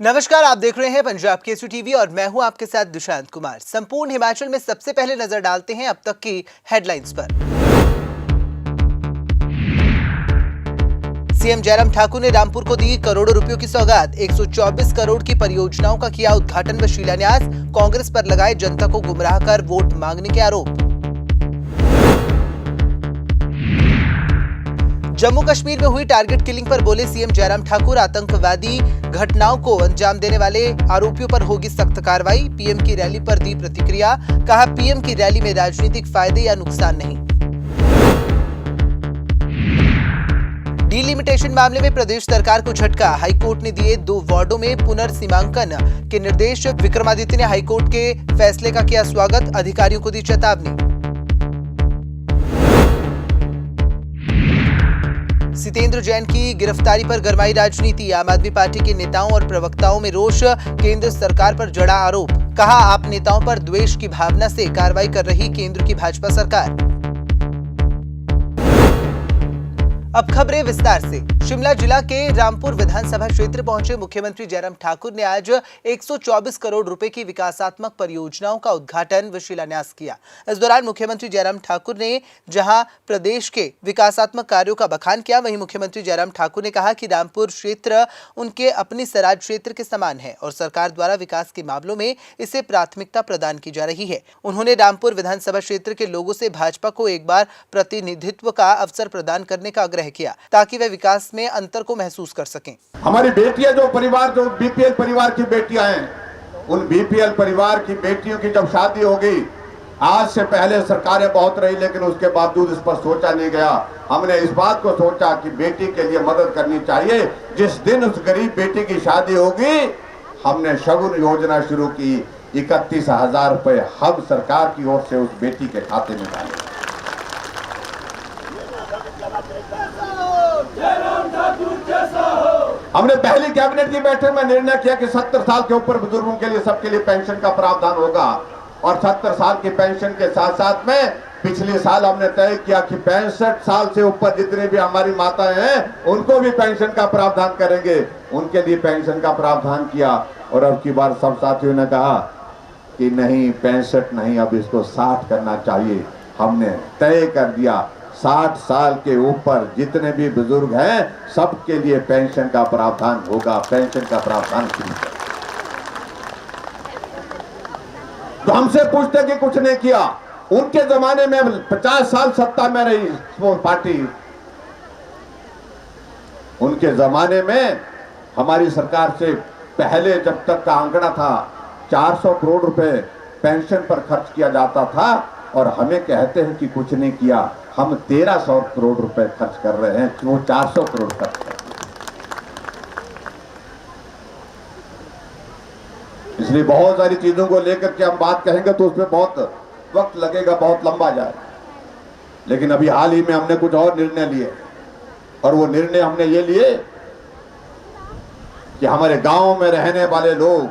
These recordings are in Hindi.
नमस्कार, आप देख रहे हैं पंजाब केसरी टीवी और मैं हूं आपके साथ दुशांत कुमार। संपूर्ण हिमाचल में सबसे पहले नजर डालते हैं अब तक की हेडलाइंस पर। सीएम जयराम ठाकुर ने रामपुर को दी करोड़ों रुपयों की सौगात। 124 करोड़ की परियोजनाओं का किया उद्घाटन व शिलान्यास। कांग्रेस पर लगाए जनता को गुमराह कर वोट मांगने के आरोप। जम्मू कश्मीर में हुई टारगेट किलिंग पर बोले सीएम जयराम ठाकुर, आतंकवादी घटनाओं को अंजाम देने वाले आरोपियों पर होगी सख्त कार्रवाई। पीएम की रैली पर दी प्रतिक्रिया, कहा पीएम की रैली में राजनीतिक फायदे या नुकसान नहीं। डिलिमिटेशन मामले में प्रदेश सरकार को झटका, हाईकोर्ट ने दिए 2 वार्डों में पुनर्सीमांकन के निर्देश। विक्रमादित्य ने हाईकोर्ट के फैसले का किया स्वागत, अधिकारियों को दी चेतावनी। सितेंद्र जैन की गिरफ्तारी पर गरमाई राजनीति, आम आदमी पार्टी के नेताओं और प्रवक्ताओं में रोष, केंद्र सरकार पर जड़ा आरोप। कहा आप नेताओं पर द्वेष की भावना से कार्रवाई कर रही केंद्र की भाजपा सरकार। अब खबरें विस्तार से। शिमला जिला के रामपुर विधानसभा क्षेत्र पहुंचे मुख्यमंत्री जयराम ठाकुर ने आज 124 करोड़ रुपए की विकासात्मक परियोजनाओं का उद्घाटन व शिलान्यास किया। इस दौरान मुख्यमंत्री जयराम ठाकुर ने जहां प्रदेश के विकासात्मक कार्यों का बखान किया, वहीं मुख्यमंत्री जयराम ठाकुर ने कहा कि रामपुर क्षेत्र उनके अपने स्वराज क्षेत्र के समान है और सरकार द्वारा विकास के मामलों में इसे प्राथमिकता प्रदान की जा रही है। उन्होंने रामपुर विधानसभा क्षेत्र के लोगों से भाजपा को एक बार प्रतिनिधित्व का अवसर प्रदान करने का आग्रह किया ताकि वे विकास में अंतर को महसूस कर सकें। हमारी बेटियां जो बीपीएल परिवार की बेटियां हैं, उन बीपीएल परिवार की बेटियों की जब शादी हो गई, आज से पहले सरकारें बहुत रही लेकिन उसके बावजूद इस पर सोचा नहीं गया। हमने इस बात को सोचा कि बेटी के लिए मदद करनी चाहिए। जिस दिन उस गरीब बेटी की शादी होगी, हमने शगुन योजना शुरू की। 31,000 रुपए हम सरकार की ओर से उस बेटी के खाते में डाले। हमने पहली कैबिनेट की बैठक में निर्णय किया कि 70 साल के ऊपर बुजुर्गों के लिए सबके लिए पेंशन का प्रावधान होगा और 70 साल की पेंशन के साथ साथ में पिछले साल हमने तय किया कि 65 साल से ऊपर जितने भी हमारी माताएं हैं उनको भी पेंशन का प्रावधान करेंगे। उनके लिए पेंशन का प्रावधान किया और अब की बार सब साथियों ने कहा कि नहीं 65 नहीं, अब इसको 60 करना चाहिए। हमने तय कर दिया 60 साल के ऊपर जितने भी बुजुर्ग हैं सबके लिए पेंशन का प्रावधान होगा। पेंशन का प्रावधान शुरू कर। तो हमसे पूछते कि कुछ नहीं किया। उनके जमाने में 50 साल सत्ता में रही पार्टी, उनके जमाने में हमारी सरकार से पहले जब तक का आंकड़ा था 400 करोड़ रुपए पेंशन पर खर्च किया जाता था और हमें कहते हैं कि कुछ नहीं किया। हम 1300 करोड़ रुपए खर्च कर रहे हैं, वो 400 करोड़ खर्च कर रहे हैं। इसलिए बहुत सारी चीजों को लेकर के हम बात कहेंगे तो उसमें बहुत वक्त लगेगा, बहुत लंबा जाए। लेकिन अभी हाल ही में हमने कुछ और निर्णय लिए और वो निर्णय हमने ये लिए कि हमारे गांव में रहने वाले लोग,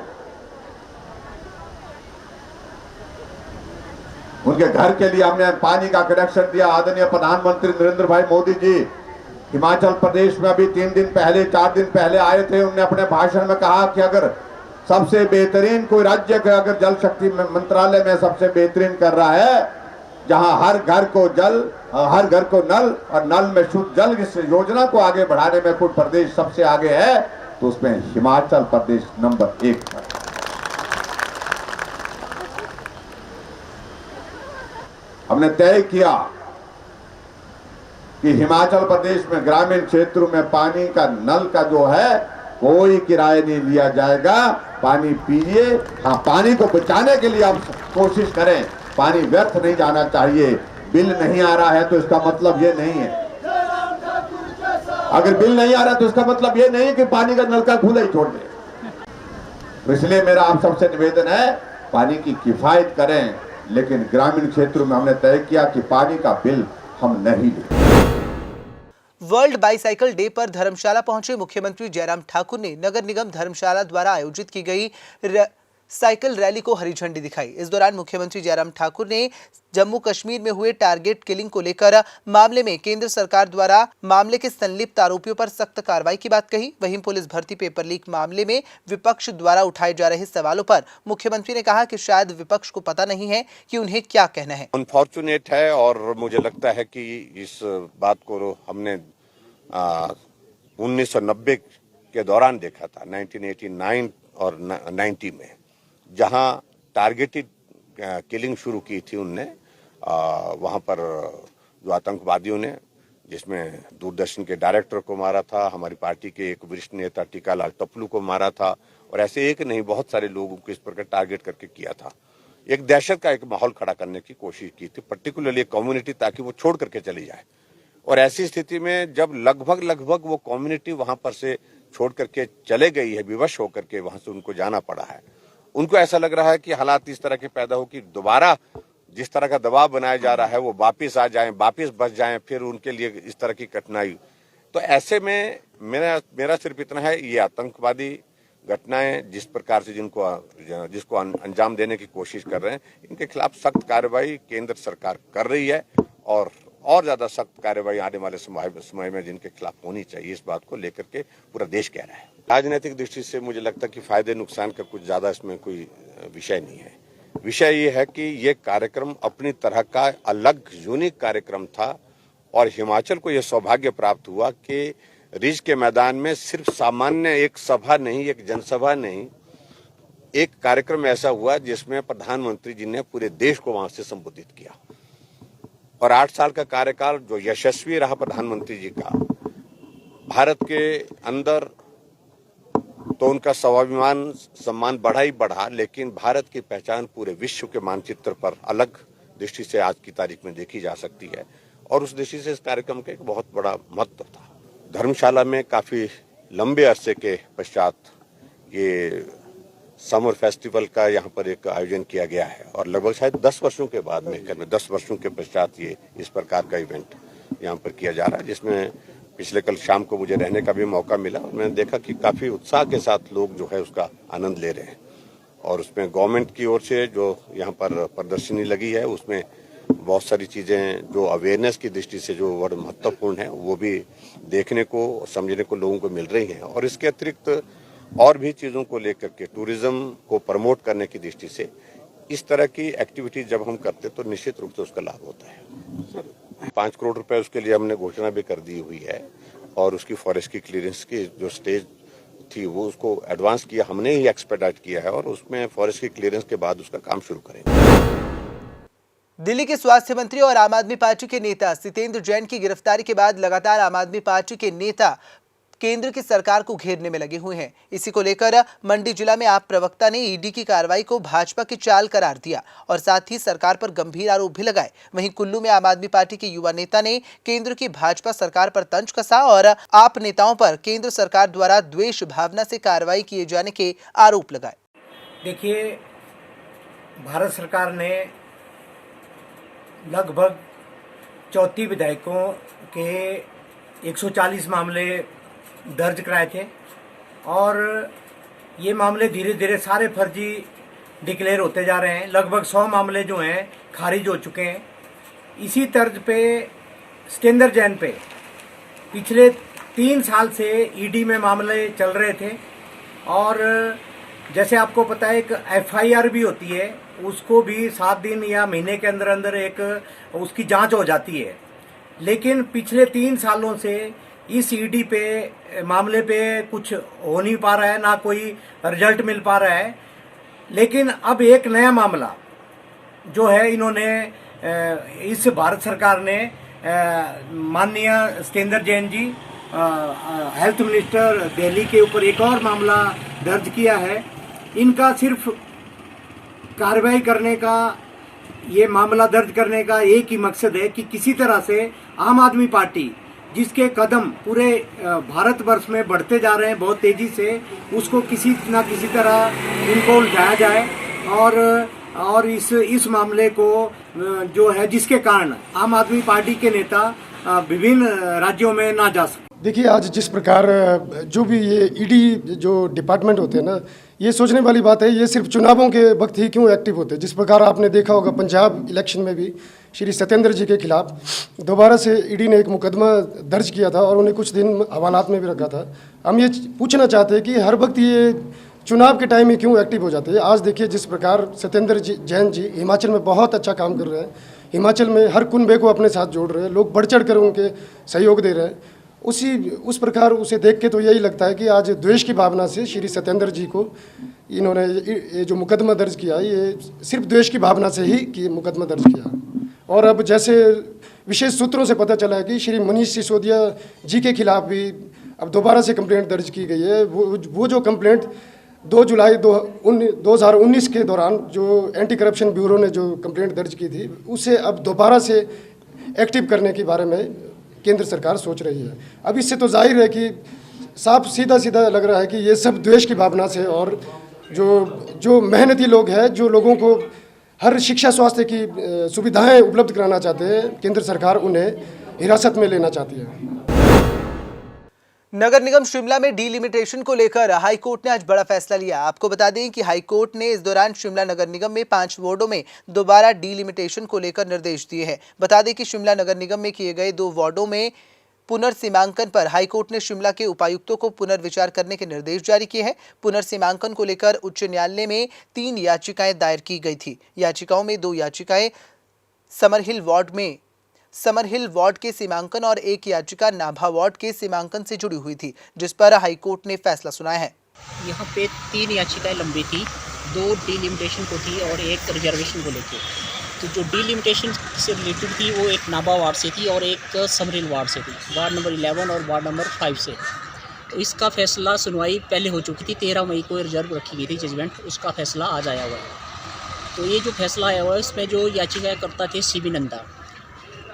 उनके घर के लिए हमने पानी का कनेक्शन दिया। आदरणीय प्रधानमंत्री नरेंद्र भाई मोदी जी हिमाचल प्रदेश में अभी 3 दिन पहले 4 दिन पहले आए थे। उन्होंने अपने भाषण में कहा कि अगर सबसे बेहतरीन कोई राज्य का अगर जल शक्ति मंत्रालय में सबसे बेहतरीन कर रहा है, जहां हर घर को जल, हर घर को नल और नल में शुद्ध जल, इस योजना को आगे बढ़ाने में कोई प्रदेश सबसे आगे है तो उसमें हिमाचल प्रदेश नंबर 1 पर। हमने तय किया कि हिमाचल प्रदेश में ग्रामीण क्षेत्रों में पानी का नल का जो है कोई किराया नहीं लिया जाएगा। पानी पीजिए। हाँ, पानी को बचाने के लिए आप कोशिश करें, पानी व्यर्थ नहीं जाना चाहिए। बिल नहीं आ रहा है तो इसका मतलब ये नहीं है, अगर बिल नहीं आ रहा तो इसका मतलब ये नहीं कि पानी का नलका खुला ही छोड़ दें। इसलिए मेरा आप सबसे निवेदन है, पानी की किफायत करें। लेकिन ग्रामीण क्षेत्रों में हमने तय किया कि पानी का बिल हम नहीं लेंगे। वर्ल्ड बाईसाइकिल डे पर धर्मशाला पहुंचे मुख्यमंत्री जयराम ठाकुर ने नगर निगम धर्मशाला द्वारा आयोजित की गई साइकिल रैली को हरी झंडी दिखाई। इस दौरान मुख्यमंत्री जयराम ठाकुर ने जम्मू कश्मीर में हुए टारगेट किलिंग को लेकर मामले में केंद्र सरकार द्वारा मामले के संलिप्त आरोपियों पर सख्त कार्रवाई की बात कही। वहीं पुलिस भर्ती पेपर लीक मामले में विपक्ष द्वारा उठाए जा रहे सवालों पर मुख्यमंत्री ने कहा कि शायद विपक्ष को पता नहीं है कि उन्हें क्या कहना है। अनफॉर्चुनेट है और मुझे लगता है कि इस बात को हमने 1990 के दौरान देखा था, 1989 और 90 में, जहां टारगेटेड किलिंग शुरू की थी उनने वहां पर जो आतंकवादियों ने, जिसमें दूरदर्शन के डायरेक्टर को मारा था, हमारी पार्टी के एक वरिष्ठ नेता टीकालाल टपलू को मारा था, और ऐसे एक नहीं बहुत सारे लोगों को इस प्रकार टारगेट करके किया था। एक दहशत का एक माहौल खड़ा करने की कोशिश की थी, पर्टिकुलरली कम्युनिटी, ताकि वो छोड़ करके चली जाए। और ऐसी स्थिति में जब लगभग वो कम्युनिटी वहां पर से छोड़ करके चले गई है, विवश होकर के वहां से उनको जाना पड़ा है, उनको ऐसा लग रहा है कि हालात इस तरह के पैदा हो कि दोबारा जिस तरह का दबाव बनाया जा रहा है वो वापिस आ जाएं, वापिस बच जाएं, फिर उनके लिए इस तरह की कठिनाई। तो ऐसे में मेरा सिर्फ इतना है, ये आतंकवादी घटनाएं जिस प्रकार से जिसको अंजाम देने की कोशिश कर रहे हैं, इनके खिलाफ सख्त कार्रवाई केंद्र सरकार कर रही है, और ज्यादा सख्त कार्रवाई आने वाले समय में जिनके खिलाफ होनी चाहिए, इस बात को लेकर के पूरा देश कह रहा है। राजनीतिक दृष्टि से मुझे लगता है कि फायदे नुकसान का कुछ ज्यादा इसमें कोई विषय नहीं है। विषय ये है कि ये कार्यक्रम अपनी तरह का अलग यूनिक कार्यक्रम था, और हिमाचल को यह सौभाग्य प्राप्त हुआ कि रिज के मैदान में सिर्फ सामान्य एक सभा नहीं, एक जनसभा नहीं, एक कार्यक्रम ऐसा हुआ जिसमें प्रधानमंत्री जी ने पूरे देश को वहां से संबोधित किया। और 8 साल का कार्यकाल जो यशस्वी रहा प्रधानमंत्री जी का, भारत के अंदर तो उनका स्वाभिमान सम्मान बढ़ा ही बढ़ा, लेकिन भारत की पहचान पूरे विश्व के मानचित्र पर अलग दृष्टि से आज की तारीख में देखी जा सकती है, और उस दृष्टि से इस कार्यक्रम का एक बहुत बड़ा महत्व था। धर्मशाला में काफी लंबे अरसे के पश्चात ये समर फेस्टिवल का यहाँ पर एक आयोजन किया गया है, और लगभग शायद 10 वर्षों के बाद में 10 वर्षों के पश्चात ये इस प्रकार का इवेंट यहाँ पर किया जा रहा है, जिसमें पिछले कल शाम को मुझे रहने का भी मौका मिला, और मैंने देखा कि काफी उत्साह के साथ लोग जो है उसका आनंद ले रहे हैं। और उसमें गवर्नमेंट की ओर से जो यहाँ पर प्रदर्शनी लगी है, उसमें बहुत सारी चीजें जो अवेयरनेस की दृष्टि से जो बड़ा महत्वपूर्ण है, वो भी देखने को समझने को लोगों को मिल रही है। और इसके अतिरिक्त और भी चीजों को लेकर के टूरिज्म को प्रमोट करने की दृष्टि से इस तरह की एक्टिविटी जब हम करते तो निश्चित रूप से उसका लाभ होता है। 5 करोड़ रुपए उसके लिए हमने घोषणा भी कर दी हुई है, और उसकी फॉरेस्ट की क्लियरेंस की जो स्टेज थी वो उसको एडवांस किया, हमने ही एक्सपेडाइट किया है, और उसमें फॉरेस्ट की क्लियरेंस के बाद उसका काम शुरू करेंगे। दिल्ली के स्वास्थ्य मंत्री और आम आदमी पार्टी के नेता सितेंद्र जैन की गिरफ्तारी के बाद लगातार आम आदमी पार्टी के नेता केंद्र की सरकार को घेरने में लगे हुए हैं। इसी को लेकर मंडी जिला में आप प्रवक्ता ने ईडी की कार्रवाई को भाजपा की चाल करार दिया और साथ ही सरकार पर गंभीर आरोप भी लगाए। वहीं कुल्लू में आम आदमी पार्टी के युवा नेता ने केंद्र की भाजपा सरकार पर तंज कसा और आप नेताओं पर केंद्र सरकार द्वारा द्वेष भावना से कार्रवाई किए जाने के आरोप लगाए। देखिए, भारत सरकार ने लगभग 34 विधायकों के 140 मामले दर्ज कराए थे, और ये मामले धीरे धीरे सारे फर्जी डिक्लेयर होते जा रहे हैं। लगभग 100 मामले जो हैं खारिज हो चुके हैं। इसी तर्ज पे सितेंद्र जैन पे पिछले 3 साल से ईडी में मामले चल रहे थे, और जैसे आपको पता है एक एफआईआर भी होती है, उसको भी 7 दिन या महीने के अंदर अंदर एक उसकी जांच हो जाती है। लेकिन पिछले 3 सालों से इस ईडी पे मामले पे कुछ हो नहीं पा रहा है, ना कोई रिजल्ट मिल पा रहा है। लेकिन अब एक नया मामला जो है, इन्होंने इस भारत सरकार ने माननीय सितेंद्र जैन जी हेल्थ मिनिस्टर दिल्ली के ऊपर एक और मामला दर्ज किया है। इनका सिर्फ कार्रवाई करने का, ये मामला दर्ज करने का एक ही मकसद है कि किसी तरह से आम आदमी पार्टी जिसके कदम पूरे भारतवर्ष में बढ़ते जा रहे हैं बहुत तेजी से, उसको किसी न किसी तरह इनको उलझाया जाए, और इस मामले को जो है जिसके कारण आम आदमी पार्टी के नेता विभिन्न राज्यों में ना जा सके। देखिए, आज जिस प्रकार जो भी ये ईडी जो डिपार्टमेंट होते हैं ना, ये सोचने वाली बात है, ये सिर्फ चुनावों के वक्त ही क्यों एक्टिव होते हैं। जिस प्रकार आपने देखा होगा पंजाब इलेक्शन में भी श्री सत्येंद्र जी के खिलाफ दोबारा से ईडी ने एक मुकदमा दर्ज किया था और उन्हें कुछ दिन हवालात में भी रखा था। हम ये पूछना चाहते हैं कि हर वक्त ये चुनाव के टाइम में क्यों एक्टिव हो जाते हैं। आज देखिए जिस प्रकार सत्येंद्र जैन जी हिमाचल में बहुत अच्छा काम कर रहे हैं, हिमाचल में हर कुनबे को अपने साथ जोड़ रहे हैं, लोग बढ़ चढ़ कर उनके सहयोग दे रहे हैं। उस प्रकार उसे देख के तो यही लगता है कि आज द्वेष की भावना से श्री सत्येंद्र जी को इन्होंने ये जो मुकदमा दर्ज किया, ये सिर्फ द्वेष की भावना से ही कि मुकदमा दर्ज किया। और अब जैसे विशेष सूत्रों से पता चला है कि श्री मनीष सिसोदिया जी के खिलाफ भी अब दोबारा से कंप्लेंट दर्ज की गई है। वो जो कंप्लेंट 2 जुलाई 2019 के दौरान जो एंटी करप्शन ब्यूरो ने जो कंप्लेंट दर्ज की थी, उसे अब दोबारा से एक्टिव करने के बारे में केंद्र सरकार सोच रही है। अब इससे तो जाहिर है कि साफ सीधा लग रहा है कि ये सब द्वेष की भावना से, और जो मेहनती लोग हैं, जो लोगों को हर शिक्षा स्वास्थ्य की सुविधाएं उपलब्ध कराना चाहते हैं, केंद्र सरकार उन्हें हिरासत में लेना चाहती है। नगर निगम शिमला में डीलिमिटेशन को लेकर हाई कोर्ट ने आज बड़ा फैसला लिया। आपको बता दें कि हाई कोर्ट ने इस दौरान शिमला नगर निगम में 5 वार्डों में दोबारा डीलिमिटेशन को लेकर निर्देश दिए हैं। बता दें कि शिमला नगर निगम में किए गए 2 वार्डों में पुनर्सीमांकन पर हाई कोर्ट ने शिमला के उपायुक्तों को पुनर्विचार करने के निर्देश जारी किए हैं। पुनर्सीमांकन को लेकर उच्च न्यायालय में 3 याचिकाएं दायर की गई थी। याचिकाओं में 2 याचिकाएं समरहिल वार्ड के सीमांकन और 1 याचिका नाभा वार्ड के सीमांकन से जुड़ी हुई थी, जिस पर हाईकोर्ट ने फैसला सुनाया है। यहाँ पे 3 याचिकाएं लंबी थी, 2 डीलिमिटेशन को थी और 1 रिजर्वेशन को लेके। तो जो डीलिमिटेशन से रिलेटेड थी वो एक नाभा वार्ड से थी और एक समरहिल वार्ड से थी, वार्ड नंबर 11 और वार्ड नंबर 5 से। तो इसका फैसला सुनवाई पहले हो चुकी थी, 13 मई को रिजर्व रखी गई थी जजमेंट, उसका फैसला आज आया हुआ है। तो ये जो फैसला आया हुआ है इसमें जो याचिकाएँ करता थे सीबी नंदा,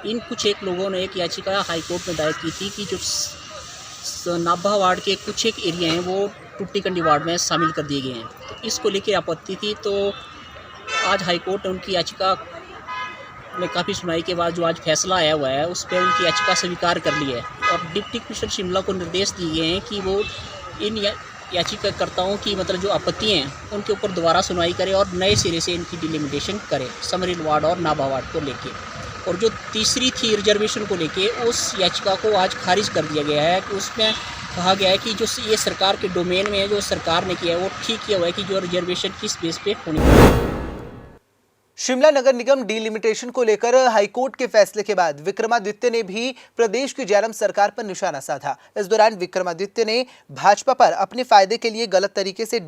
इन कुछ एक लोगों ने एक याचिका हाई कोर्ट में दायर की थी कि जो नाभा वार्ड के कुछ एक एरिया हैं वो टुट्टी कंडी वार्ड में शामिल कर दिए गए हैं। तो इसको लेके आपत्ति थी। तो आज हाई कोर्ट ने उनकी याचिका में काफ़ी सुनवाई के बाद जो आज फैसला आया हुआ है उस पर उनकी याचिका स्वीकार कर ली है और डिप्टी कमिश्नर शिमला को निर्देश दिए गए हैं कि वो इन याचिकाकर्ताओं की मतलब जो आपत्ति हैं उनके ऊपर दोबारा सुनवाई करे और नए सिरे से इनकी डिलिमिटेशन करे समरहिल वार्ड और नाभा वार्ड को लेके। और जो तीसरी थी रिजर्वेशन को लेके, उस याचिका को आज खारिज कर दिया गया है कि उसमें कहा गया है कि जो ये सरकार के डोमेन में है, जो सरकार ने किया है वो ठीक किया हुआ है कि जो रिजर्वेशन किस बेस पे होनी है। शिमला नगर निगम डीलिमिटेशन को लेकर हाईकोर्ट के फैसले के बाद विक्रमादित्य ने भी प्रदेश की जयराम सरकार पर निशाना साधा। इस दौरान विक्रमादित्य ने भाजपा पर अपने फायदे के लिए गलत तरीके से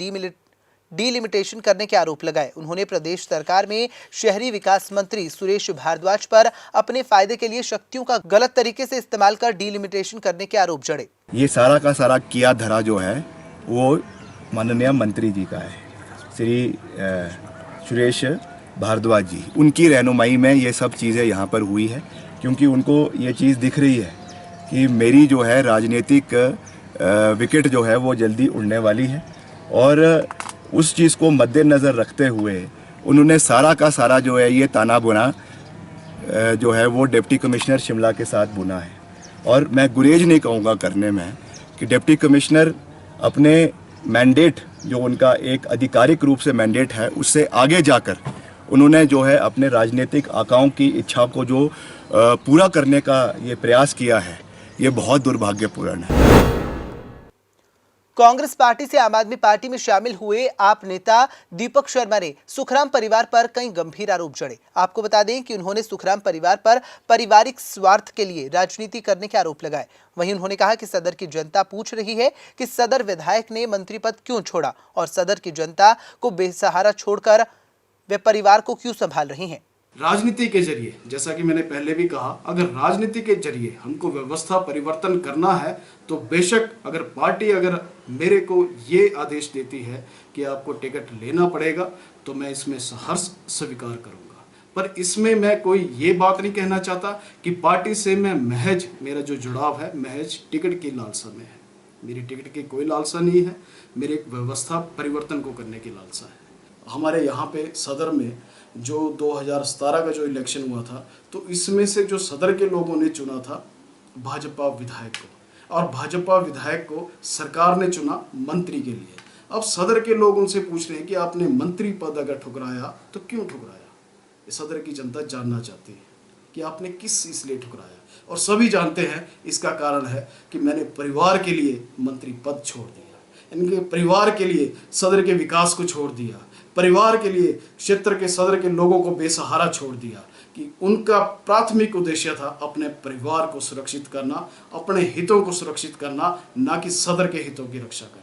डीलिमिटेशन करने के आरोप लगाए। उन्होंने प्रदेश सरकार में शहरी विकास मंत्री सुरेश भारद्वाज पर अपने फायदे के लिए शक्तियों का गलत तरीके से इस्तेमाल कर डीलिमिटेशन करने के आरोप जड़े। ये सारा का सारा किया धरा जो है वो माननीय मंत्री जी का है, श्री सुरेश भारद्वाज जी, उनकी रहनुमाई में ये सब चीज़ें यहाँ पर हुई है, क्योंकि उनको ये चीज़ दिख रही है कि मेरी जो है राजनीतिक विकेट जो है वो जल्दी उड़ने वाली है। और उस चीज़ को मद्देनज़र रखते हुए उन्होंने सारा का सारा जो है ये ताना बुना जो है वो डिप्टी कमिश्नर शिमला के साथ बुना है। और मैं गुरेज नहीं कहूँगा करने में कि डिप्टी कमिश्नर अपने मैंडेट जो उनका एक आधिकारिक रूप से मैंडेट है उससे आगे जाकर उन्होंने जो है अपने राजनीतिक आकाओं की इच्छा को जो पूरा करने का ये प्रयास किया है, ये बहुत दुर्भाग्यपूर्ण है। कांग्रेस पार्टी से आम आदमी पार्टी में शामिल हुए आप नेता दीपक शर्मा ने सुखराम परिवार पर कई गंभीर आरोप जड़े। आपको बता दें कि उन्होंने सुखराम परिवार पर पारिवारिक स्वार्थ के लिए राजनीति करने के आरोप लगाए। वहीं उन्होंने कहा कि सदर की जनता पूछ रही है कि सदर विधायक ने मंत्री पद क्यों छोड़ा और सदर की जनता को बेसहारा छोड़कर वे परिवार को क्यों संभाल रही हैं। राजनीति के जरिए, जैसा कि मैंने पहले भी कहा, अगर राजनीति के जरिए हमको व्यवस्था परिवर्तन करना है तो बेशक अगर पार्टी अगर मेरे को ये आदेश देती है कि आपको टिकट लेना पड़ेगा तो मैं इसमें सहर्ष स्वीकार करूंगा। पर इसमें मैं कोई ये बात नहीं कहना चाहता कि पार्टी से मैं महज मेरा जो जुड़ाव है महज टिकट की लालसा में है। मेरी टिकट की कोई लालसा नहीं है, मेरे एक व्यवस्था परिवर्तन को करने की लालसा है। हमारे यहाँ पे सदर में जो 2017 का जो इलेक्शन हुआ था तो इसमें से जो सदर के लोगों ने चुना था भाजपा विधायक को, और भाजपा विधायक को सरकार ने चुना मंत्री के लिए। अब सदर के लोग उनसे पूछ रहे हैं कि आपने मंत्री पद अगर ठुकराया तो क्यों ठुकराया। ये सदर की जनता जानना चाहती है कि आपने किस इसलिए ठुकराया, और सभी जानते हैं इसका कारण है कि मैंने परिवार के लिए मंत्री पद छोड़ दिया, इनके परिवार के लिए सदर के विकास को छोड़ दिया, परिवार के लिए क्षेत्र के सदर के लोगों को बेसहारा छोड़ दिया, कि उनका प्राथमिक उद्देश्य था अपने परिवार को सुरक्षित करना, अपने हितों को सुरक्षित करना, ना कि सदर के हितों की रक्षा करना।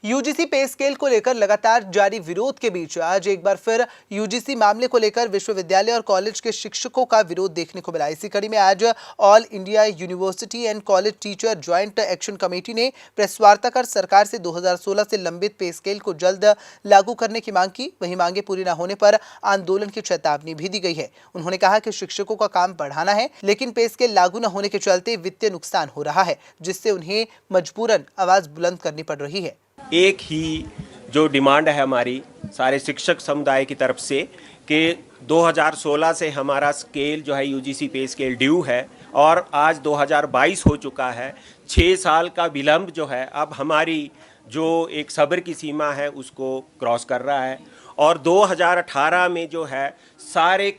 यूजीसी पे स्केल को लेकर लगातार जारी विरोध के बीच आज एक बार फिर यूजीसी मामले को लेकर विश्वविद्यालय और कॉलेज के शिक्षकों का विरोध देखने को मिला। इसी कड़ी में आज all India university and college teacher joint action committee ने प्रेस वार्ता कर सरकार से 2016 से लंबित पे स्केल को जल्द लागू करने की मांग की। वहीं मांगे पूरी न होने पर आंदोलन की चेतावनी भी दी गई है। उन्होंने कहा कि शिक्षकों का काम बढ़ाना है, लेकिन पे स्केल लागू न होने के चलते वित्तीय नुकसान हो रहा है, जिससे उन्हें मजबूरन आवाज बुलंद करनी पड़ रही है। एक ही जो डिमांड है हमारी सारे शिक्षक समुदाय की तरफ से कि 2016 से हमारा स्केल जो है यूजीसी पे स्केल ड्यू है और आज 2022 हो चुका है। 6 साल का विलंब जो है अब हमारी जो एक सब्र की सीमा है उसको क्रॉस कर रहा है। और 2018 में जो है सारे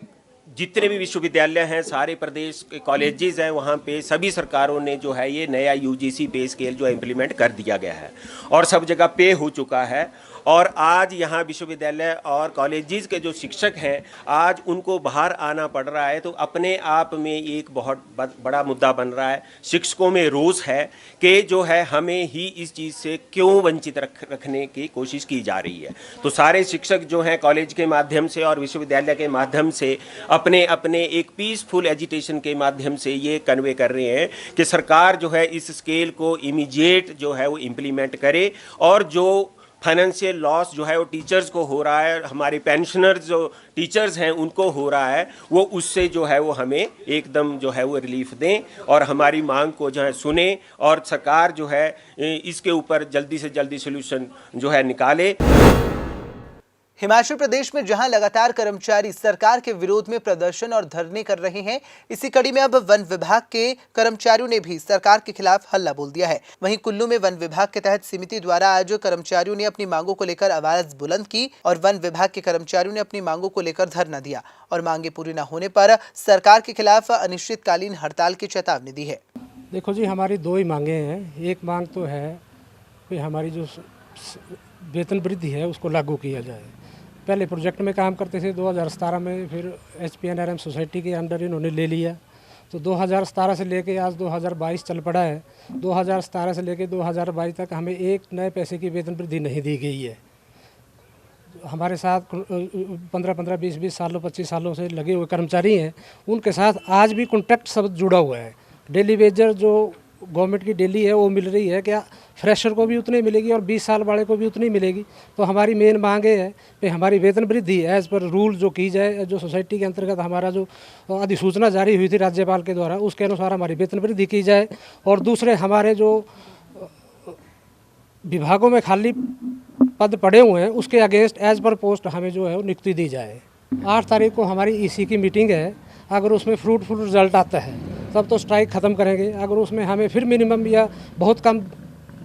जितने भी विश्वविद्यालय हैं, सारे प्रदेश के कॉलेजेस हैं, वहाँ पे सभी सरकारों ने जो है ये नया यूजीसी पे स्केल जो इम्प्लीमेंट कर दिया गया है और सब जगह पे हो चुका है। और आज यहाँ विश्वविद्यालय और कॉलेजेस के जो शिक्षक हैं आज उनको बाहर आना पड़ रहा है, तो अपने आप में एक बहुत बड़ा मुद्दा बन रहा है। शिक्षकों में रोष है कि जो है हमें ही इस चीज़ से क्यों वंचित रखने की कोशिश की जा रही है। तो सारे शिक्षक जो हैं कॉलेज के माध्यम से और विश्वविद्यालय के माध्यम से अपने अपने एक पीसफुल एजिटेशन के माध्यम से ये कन्वे कर रहे हैं कि सरकार जो है इस स्केल को इमीडिएट जो है वो इम्प्लीमेंट करे और जो फाइनेंशियल लॉस जो है वो टीचर्स को हो रहा है, हमारे पेंशनर्स जो टीचर्स हैं उनको हो रहा है, वो उससे जो है वो हमें एकदम जो है वो रिलीफ दें और हमारी मांग को जो है सुने और सरकार जो है इसके ऊपर जल्दी से जल्दी सोल्यूशन जो है निकाले। हिमाचल प्रदेश में जहां लगातार कर्मचारी सरकार के विरोध में प्रदर्शन और धरने कर रहे हैं, इसी कड़ी में अब वन विभाग के कर्मचारियों ने भी सरकार के खिलाफ हल्ला बोल दिया है। वहीं कुल्लू में वन विभाग के तहत समिति द्वारा आज कर्मचारियों ने अपनी मांगों को लेकर आवाज बुलंद की और वन विभाग के कर्मचारियों ने अपनी मांगों को लेकर धरना दिया और मांगे पूरी न होने पर सरकार के खिलाफ अनिश्चितकालीन हड़ताल की चेतावनी दी है। देखो जी, हमारी दो ही मांगे हैं। एक मांग तो है कि हमारी जो वेतन वृद्धि है उसको लागू किया जाए। पहले प्रोजेक्ट में काम करते थे 2017 में, फिर HPNRM सोसाइटी के अंडर इन्होंने ले लिया, तो 2017 से लेके आज 2022 चल पड़ा है। 2017 से लेके 2022 तक हमें एक नए पैसे की वेतन वृद्धि नहीं दी गई है। हमारे साथ 15-15, 20-20 सालों 25 सालों से लगे हुए कर्मचारी हैं, उनके साथ आज भी कॉन्ट्रैक्ट सब जुड़ा हुआ है। डेली वेजर जो गवर्नमेंट की डेली है वो मिल रही है, क्या फ्रेशर को भी उतनी मिलेगी और 20 साल वाले को भी उतनी मिलेगी। तो हमारी मेन मांग ये है कि हमारी वेतन वृद्धि एज़ पर रूल जो की जाए, जो सोसाइटी के अंतर्गत हमारा जो अधिसूचना जारी हुई थी राज्यपाल के द्वारा उसके अनुसार हमारी वेतन वृद्धि की जाए। और दूसरे हमारे जो विभागों में खाली पद पड़े हुए हैं उसके अगेंस्ट एज़ पर पोस्ट हमें जो है वो नियुक्ति दी जाए। 8 तारीख को हमारी EC की मीटिंग है, अगर उसमें फ्रूटफुल रिजल्ट आता है तब तो स्ट्राइक ख़त्म करेंगे। अगर उसमें हमें फिर मिनिमम या बहुत कम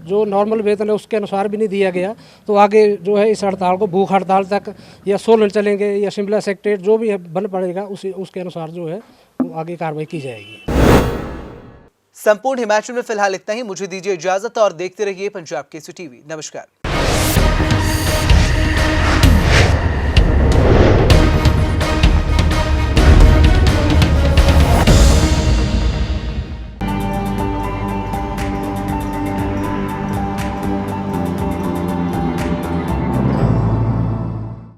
जो नॉर्मल वेतन है उसके अनुसार भी नहीं दिया गया तो आगे जो है इस हड़ताल को भूख हड़ताल तक या सोलन चलेंगे या शिमला सेक्रेटरीट जो भी है बन पड़ेगा उसके अनुसार जो है वो आगे कार्रवाई की जाएगी। संपूर्ण हिमाचल में फिलहाल इतना ही। मुझे दीजिए इजाजत और देखते रहिए पंजाब केसरी टीवी। नमस्कार।